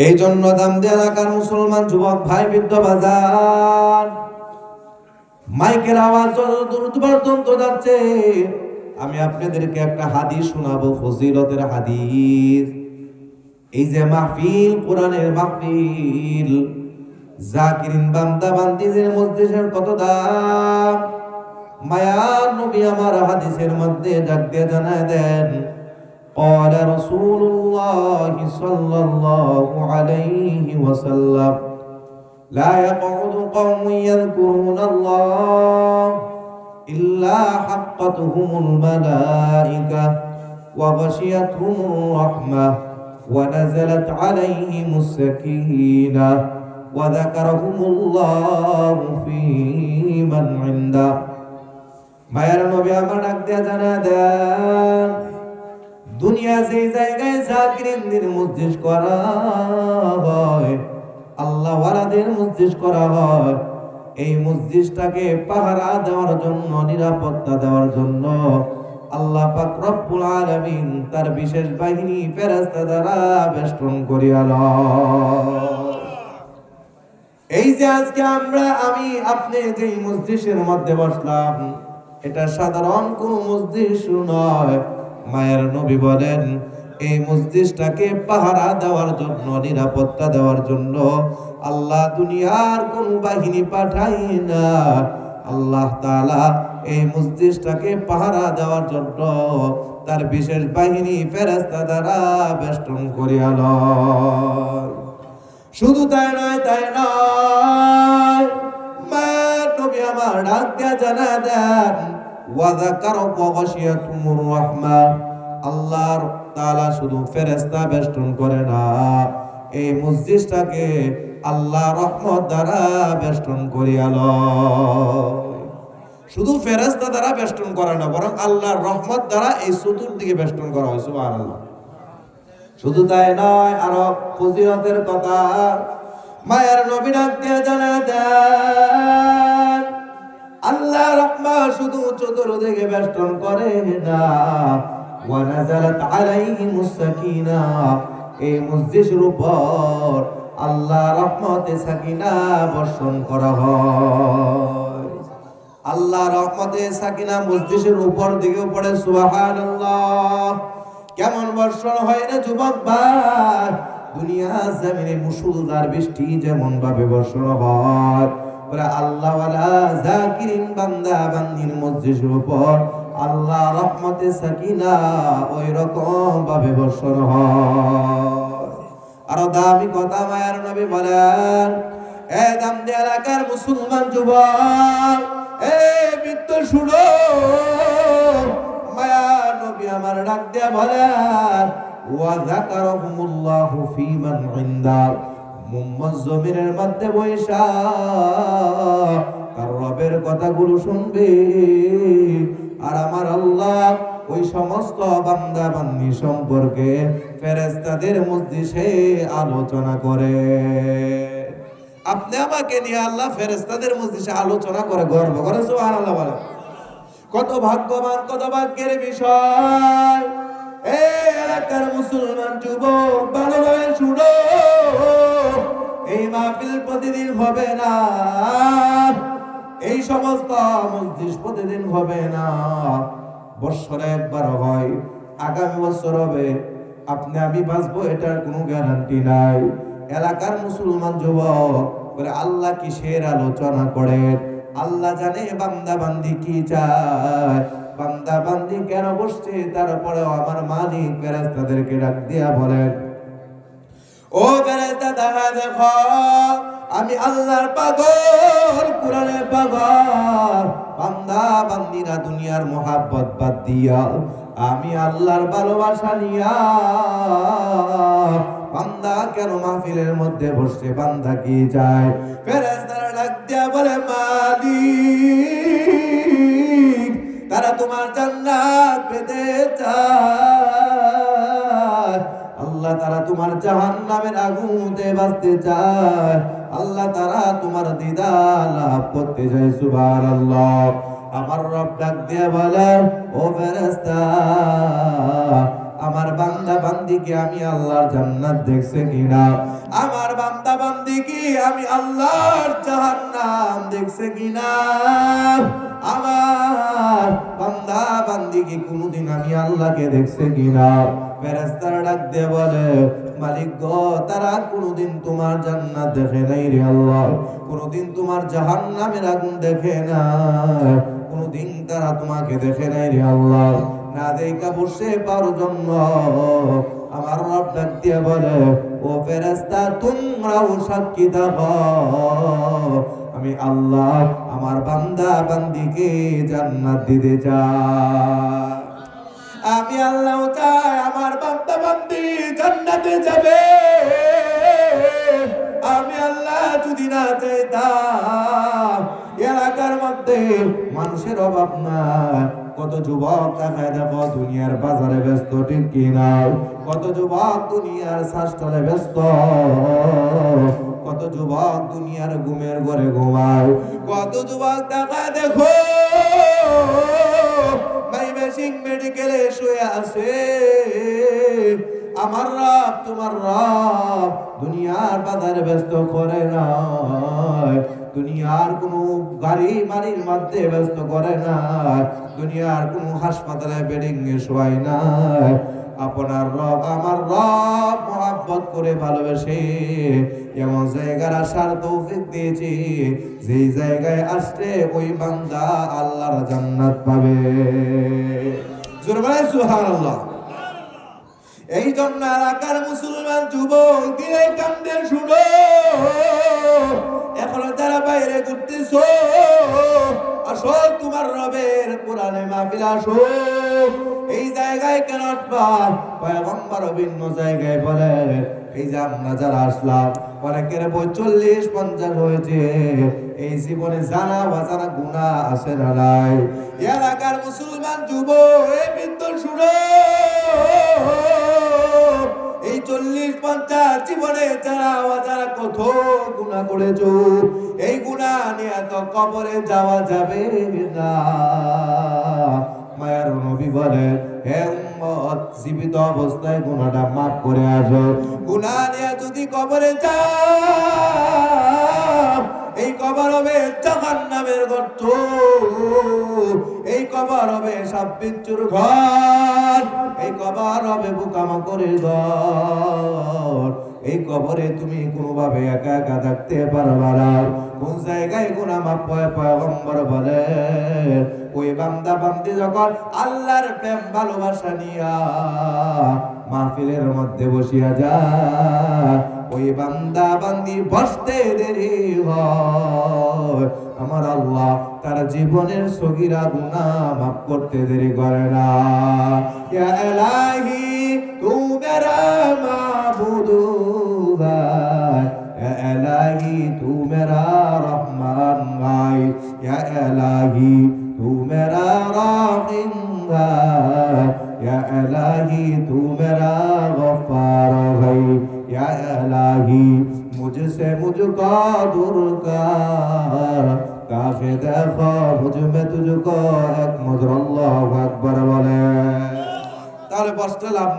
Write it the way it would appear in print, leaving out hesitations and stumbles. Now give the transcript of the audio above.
এই জন্য দামদি এলাকার মুসলমান যুবক ভাই বৃদ্ধ বাজার, মাইকের আওয়াজ যত দূর পর্যন্ত যাচ্ছে, আমি আপনাদেরকে একটা হাদিস শোনাবো, ফজিলতের হাদিস। এই যে মাহফিল, কোরআনের মাহফিল, জাকিরিন বান্দা বান্দিদের মজলিসের কত দাম, মায়ার নবী আমার হাদিসের মধ্যে ডাক দিয়ে জানায় দেন, قال رسول الله صلى الله عليه وسلم لا يقعد قوم يذكرون الله إلا حقتهم الملائكة وغشيتهم الرحمة ونزلت عليهم السكينة وذكرهم الله في من عنده মায়ের নবী আমার ডাক দিয়ে জানা দেন, দুনিয়া যেই জায়গায় জাকিরিনদের মজলিস করা হয়, আল্লাহ ওয়ালাদের মজলিস করা হয়, এই মজলিসটাকে পাহারা দেওয়ার জন্য, নিরাপত্তা দেওয়ার জন্য আল্লাহ পাক রব্বুল আলামিন তার বিশেষ বাহিনী ফেরেশতা দ্বারা বেষ্টন করিয়া লয়। এই যে আজকে আমি আপনি যেই মজলিসের মধ্যে বসলাম, এটা সাধারণ কোন মজলিস নয়। মায়ের নবী বলেন, এই মজলিসটাকে পাহারা দেওয়ার জন্য, নিরাপত্তা দেওয়ার জন্য আল্লাহ দুনিয়ার কোন বাহিনী পাঠায় না। আল্লাহ তাআলা এই মজলিসটাকে পাহারা দেওয়ার জন্য তার বিশেষ বাহিনী ফেরেশতা দ্বারা বেষ্টন করিয়া লয়। শুধু তাই নয়, মায়ের নবী আমার ডাক দিয়া জানা দেন, আল্লাহর তাআলা শুধু ফেরেশতা বেষ্টন করে না, এই মজলিসটাকে আল্লাহ রহমত দ্বারা বেষ্টন করিয়া লয়। শুধু ফেরেশতা দ্বারা বেষ্টন করে না, বরং আল্লাহর রহমত দ্বারা এই চতুর্দিকে বেষ্টন করা হয়। সুবহানাল্লাহ। শুধু তাই নয়, আরো ফজিলতের কথা মায়ের নবী ডাক দিয়ে জানা দেন, আল্লাহ রহমত শুধু চতুর্দিকে বেষ্টন করে না, ওয়া নাযালাত আলাইহিমুস সাকিনা, এই মজলিসের উপর আল্লাহ রহমতে সাকিনা বর্ষণ করা হয়। আল্লাহ রহমতে সাকিনা মজলিসের উপর দিকে পড়ে। সুবহানাল্লাহ। কেমন বর্ষণ হয় রে যুবক ভাই, দুনিয়া জমিনে মুষলধার বৃষ্টি যেমন ভাবে বর্ষণ হয়, ওরা আল্লাহ ওয়ালা জাকিরিন বান্দা বান্দির মজলিসের উপর আল্লাহ রহমতে সাকিনা ওই রকম ভাবে বর্ষণ হয়। আরো দামি কথা মায়ের নবী বলেন, এ দামদি এলাকার মুসলমান যুবক, এ বৃদ্ধ শুনো, মায়ার নবী আমার ডাক দিয়া বলেন, ওয়া যাকারাহুমুল্লাহু ফী মান ইনদা, মুম্মাজ জমিনের মধ্যে বৈশা তার রবের কথাগুলো শুনবে, আর আমার আল্লাহ ওই সমস্ত বান্দা বান্দি সম্পর্কে ফেরেশতাদের মজলিসে আলোচনা করে। আপনি আমাকে নিয়ে আল্লাহ ফেরেশতাদের মজলিসে আলোচনা করে গর্ব করে। সুবহানাল্লাহ বলে। কত ভাগ্যবান, কত ভাগ্যের বিষয়। এই এলাকার মুসলমান যুবক, ভালোভাবে শুনো, এই মাহফিল প্রতিদিন হবে না, এই সমস্ত মজলিস প্রতিদিন হবে না, বছরে একবার হয়, আগামী বছর হবে, আপনি আমি বাঁচবো এটার কোনো গ্যারান্টি নাই। এলাকার মুসলমান যুবক বলে, আল্লাহ কিসের আলোচনা করে? আল্লাহ জানে বান্দা বান্দি কি চায়, বান্দা বান্দি কেন বসছে। তারপরে আমার মালিক ফেরেশতাদেরকে ডাক দিয়া বলেন, ও ফেরেশতা দেখা দেখো, আমি আল্লাহর পাগল, কোরআনের পাগল, বান্দা বান্দিরা দুনিয়ার মোহাব্বত বাদ দিয়া আমি আল্লাহর ভালোবাসা নিয়া বান্দা কেন মাহফিলের মধ্যে বসছে, বান্দা কি চায়? ফেরেশতারা ডাক দিয়া বলে, মালিক, তারা তোমার জান্নাত পেতে চায়, আল্লাহ তারা তোমার জাহান্নামের আগুনে বাঁচতে চায়, আল্লাহ তারা তোমার দিদার লাভ করতে চায়। সুবহানাল্লাহ। আমার রব ডাক দিয়ে বলেন, ও ফেরেশতা, আমার বান্দা বান্দিকে আমি আল্লাহর জান্নাত দেখছে কিনা, আমার বান্দা বান্দিকে আমি আল্লাহর জাহান্নাম দেখছে কিনা, আমার বান্দা বান্দিকে কোনদিন আমি আল্লাহকে দেখছে কিনা। ফেরেশতারা ডাক দিয়ে বলে, মালিক গো, তারা কোনদিন তোমার জান্নাত দেখে নাই রে আল্লাহ, কোনদিন তোমার জাহান্নামের আগুন দেখে না, কোনদিন তারা তোমাকে দেখে নাই রে আল্লাহ। না দেখা বসে পারো জন্য আমার রব ডাক দিয়ে বলে, ও ফেরেশতা তোমরাও সাক্ষী থাকো, আমি আল্লাহ আমার বান্দা বান্দিকে জান্নাত দিতে চাই। আমি আল্লাহ চাই আমার বান্দা বান্দি জান্নাতে যাবে। আমি আল্লাহ যদি না চাইতাম, এলাকার মধ্যে মানুষের অভাব নাই, কত যুবক দেখায় দেখো দুনিয়ার বাজারে ব্যস্ত, ঠিক কিনা? কত যুবক দুনিয়ার শাস্ত্রে ব্যস্ত, কত যুবক দুনিয়ার ঘুমের ঘরে ঘুমায়, কত যুবক দেখায় দেখো মাইমেসিং মেডিকেলে শুয়ে আছে। আমার রব তোমার রব দুনিয়ার বাজারে ব্যস্ত করে না, দুনিয়ার কোন গাড়ি মারির মধ্যে ব্যস্ত করে না, দুনিয়ার কোন হাসপাতালে বেডিং এ শোয় না। আপনার রব আমার রব মহব্বত করে ভালোবেসে এমন জায়গার আসার তৌফিক দিয়েছি, যেই জায়গায় আসলে ওই বান্দা আল্লাহর জান্নাত পাবে। জোরে বলেন সুবহানাল্লাহ। এই জন্য এলাকার মুসলমান যুবক দিয়ে কান্দে শুনো, এখন যারা বাইরে ঘুরতেছো আসো তোমার রবের কোরআনে মাহফিল আসো। এই জায়গায় কেন আসবা? পয়গম্বর ভিন্ন জায়গায় বলে, এই যে আমরা যারা আসলাম অনেকের 40-50 হয়েছে, এই জীবনে জানা অজানা গুনাহ আছে না নাই? এলাকার মুসলমান যুবক এই বৃদ্ধ শুনো, এই 40-50 জীবনে যারা অজানা কত গুনাহ করেছো, এই গুনাহ নিয়ে তো কবরে যাওয়া যাবে না। মায়ার নবী বলেন, হে উম্মত, জীবিত অবস্থায় গুনাহটা মাফ করে আসো, গুনাহ নিয়ে যদি কবরে যাও এই কবর হবে জাহান্নামের গর্ত, এই কবর হবে সাপ বিচ্ছুর ঘর, এই কবর হবে পোকামাকড়ের ঘর। এই কবরে তুমি কোনোভাবে একা একা থাকতে পারবা না। কোন জায়গায় গুনাহ মাফ হয়? পয়গম্বর বলেন, ওই বান্দা বান্দি যখন আল্লাহর প্রেম ভালোবাসা নিয়া মাহফিলের মধ্যে বসিয়া যায়, ওই বান্দা বান্দি বসতে দেরি হয়, আমার আল্লাহ তার জীবনের সগীরা গুনাহ মাফ করতে দেরি করে না। ইয়া ইলাহি তু মেরা মাবুদু है, या इलाही तू मेरा रहमान है, या इलाही तू मेरा रहीम है, या इलाही तू मेरा गफ्फार है, या इलाही मुझसे मुझको दूर कर, काफी देखो मुझ में तुझको एक मुझ अल्लाहु अकबर बोले। তাহলে বসতে লাভ